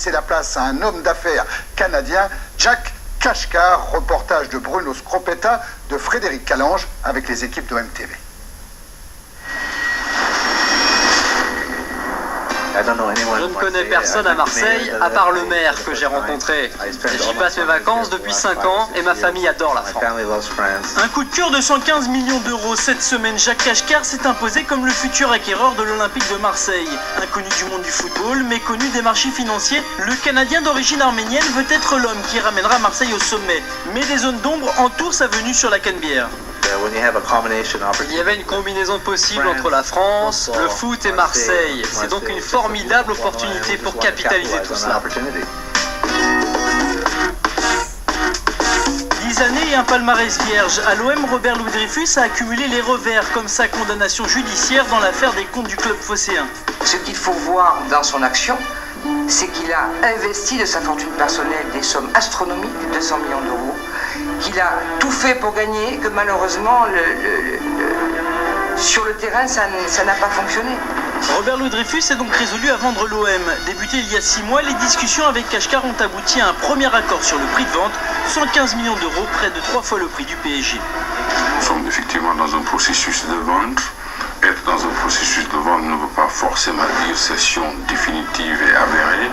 C'est la place à un homme d'affaires canadien, Jack Kashkar, reportage de Bruno Scropetta, de Frédéric Calange, avec les équipes de MTV. Je ne connais personne à Marseille, à part le maire que j'ai rencontré. J'y passe mes vacances depuis 5 ans et ma famille adore la France. Un coup de cœur de 115 millions d'euros cette semaine, Jack Kashkar s'est imposé comme le futur acquéreur de l'Olympique de Marseille. Inconnu du monde du football, mais connu des marchés financiers, le Canadien d'origine arménienne veut être l'homme qui ramènera Marseille au sommet. Mais des zones d'ombre entourent sa venue sur la Canebière. Il y avait une combinaison possible entre la France, le foot et Marseille. C'est donc une formidable opportunité pour capitaliser tout cela. 10 années et un palmarès vierge. À l'OM, Robert Louis Dreyfus a accumulé les revers, comme sa condamnation judiciaire dans l'affaire des comptes du club phocéen. Ce qu'il faut voir dans son action, c'est qu'il a investi de sa fortune personnelle des sommes astronomiques, 200 millions d'euros, qu'il a tout fait pour gagner, que malheureusement, sur le terrain, ça n'a pas fonctionné. Robert Louis Dreyfus est donc résolu à vendre l'OM. Débuté il y a 6 mois, les discussions avec Kashkar ont abouti à un premier accord sur le prix de vente, 115 millions d'euros, près de 3 fois le prix du PSG. Nous sommes effectivement dans un processus de vente. Être dans un processus de vente ne veut pas forcément dire cession définitive et avérée.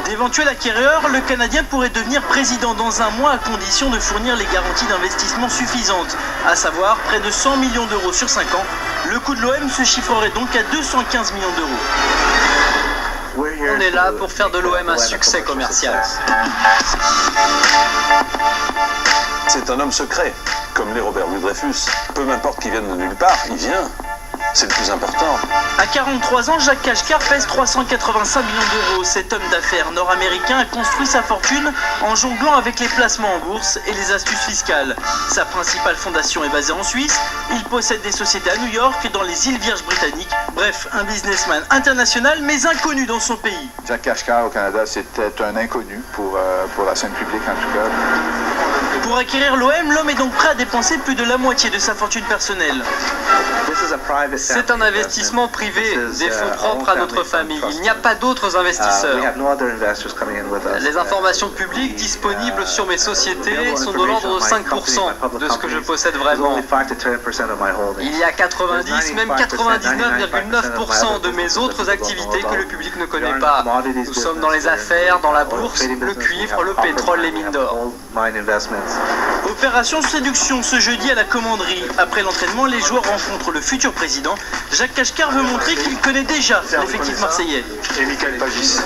D'éventuels acquéreurs, le Canadien pourrait devenir président dans un mois à condition de fournir les garanties d'investissement suffisantes, à savoir près de 100 millions d'euros sur 5 ans. Le coût de l'OM se chiffrerait donc à 215 millions d'euros. On est là pour faire de l'OM un succès commercial. C'est un homme secret, comme l'est Robert Louis Dreyfus. Peu m'importe qu'il vienne de nulle part, il vient. C'est le plus important. À 43 ans, Jack Kashkar pèse 385 millions d'euros. Cet homme d'affaires nord-américain a construit sa fortune en jonglant avec les placements en bourse et les astuces fiscales. Sa principale fondation est basée en Suisse. Il possède des sociétés à New York et dans les îles Vierges britanniques. Bref, un businessman international mais inconnu dans son pays. Jack Kashkar au Canada, c'était un inconnu pour la scène publique en tout cas. Pour acquérir l'OM, l'homme est donc prêt à dépenser plus de la moitié de sa fortune personnelle. C'est un investissement privé, des fonds propres à notre famille. Il n'y a pas d'autres investisseurs. Les informations publiques disponibles sur mes sociétés sont de l'ordre de 5% de ce que je possède vraiment. Il y a 90, même 99,9% de mes autres activités que le public ne connaît pas. Nous sommes dans les affaires, dans la bourse, le cuivre, le pétrole, les mines d'or. Opération séduction ce jeudi à la commanderie. Après l'entraînement, les joueurs rencontrent le futur président. Jack Kashkar veut montrer qu'il connaît déjà l'effectif marseillais. Et Michael Pagis.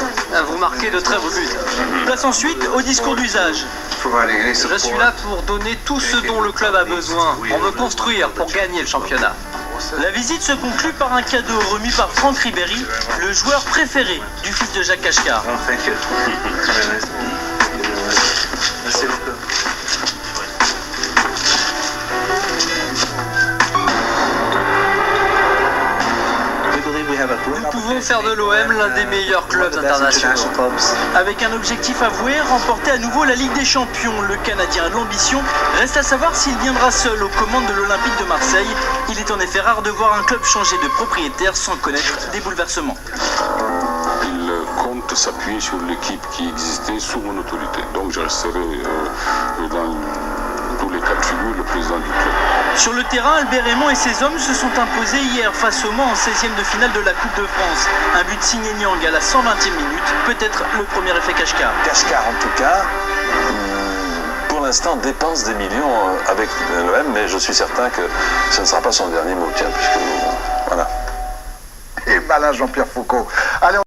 Vous marquez de très beaux buts. Place ensuite au discours d'usage. Je suis là pour donner tout ce dont le club a besoin, pour me construire, pour gagner le championnat. La visite se conclut par un cadeau remis par Franck Ribéry, le joueur préféré du fils de Jack Kashkar. Nous pouvons faire de l'OM l'un des meilleurs clubs internationaux. Avec un objectif avoué, remporter à nouveau la Ligue des Champions, le Canadien a de l'ambition. Reste à savoir s'il viendra seul aux commandes de l'Olympique de Marseille. Il est en effet rare de voir un club changer de propriétaire sans connaître des bouleversements. Il compte s'appuyer sur l'équipe qui existait sous mon autorité. Donc je resterai dans tous les cas de figure le président du club. Sur le terrain, Albert Raymond et ses hommes se sont imposés hier face au Mans en 16e de finale de la Coupe de France. Un but signé Nyang à la 120e minute, peut-être le premier effet Kashkar. Kashkar, en tout cas, pour l'instant, dépense des millions avec l'OM, mais je suis certain que ce ne sera pas son dernier mot. Tiens, puisque voilà. Et malin Jean-Pierre Foucault. Allez,